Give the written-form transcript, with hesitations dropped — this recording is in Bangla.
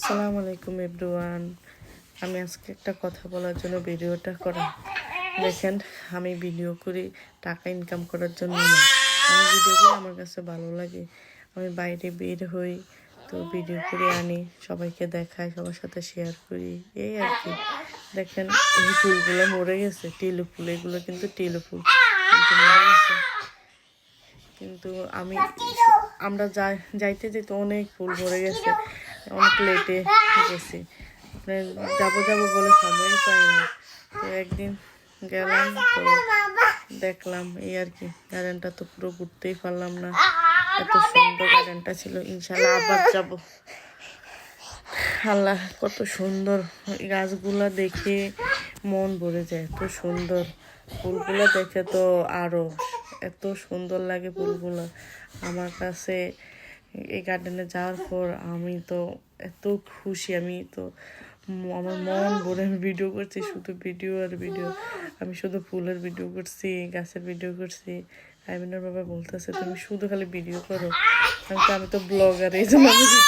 আসসালামু আলাইকুম এভরিওয়ান। আমি আজকে একটা কথা বলার জন্য ভিডিওটা করা। দেখেন, আমি ভিডিও করি টাকা ইনকাম করার জন্য না। আমি ভিডিও করি আমার কাছে ভালো লাগে। আমি বাইরে বের হই, তো ভিডিও করে আনি, সবাইকে দেখাই, সবার সাথে শেয়ার করি, এই আর কি। দেখেন, এই ফুলগুলো মরে গেছে, টিলু ফুল, এগুলো কিন্তু টিলু ফুল, কিন্তু মরে গেছে। কিন্তু আমরা যাইতে যেতে অনেক ফুল ভরে গেছে, অনেক লেটে গেছি। যাবো যাবো বলে সময় পাই না। তো একদিন গেলাম, তো দেখলাম, এই আর কি। গার্ডেনটা তো পুরো ঘুরতেই পারলাম না, এত সুন্দর গার্ডেনটা ছিল। ইনশাল্লাহ আবার যাবো। আল্লাহ, কত সুন্দর গাছগুলা দেখে মন ভরে যায়, এত সুন্দর। ফুলগুলো দেখে তো আরো এত সুন্দর লাগে ফুলগুলো আমার কাছে। এই গার্ডেনে যাওয়ার পর আমি তো এত খুশি, আমি তো আমার মন ভরে আমি ভিডিও করছি, শুধু ভিডিও আর ভিডিও। আমি শুধু ফুলের ভিডিও করছি, গাছের ভিডিও করছি। আইমিনের বাবা বলতেছে তুমি শুধু খালি ভিডিও করো। আমি তো ব্লগার, এই জন্য আমি ভিডিও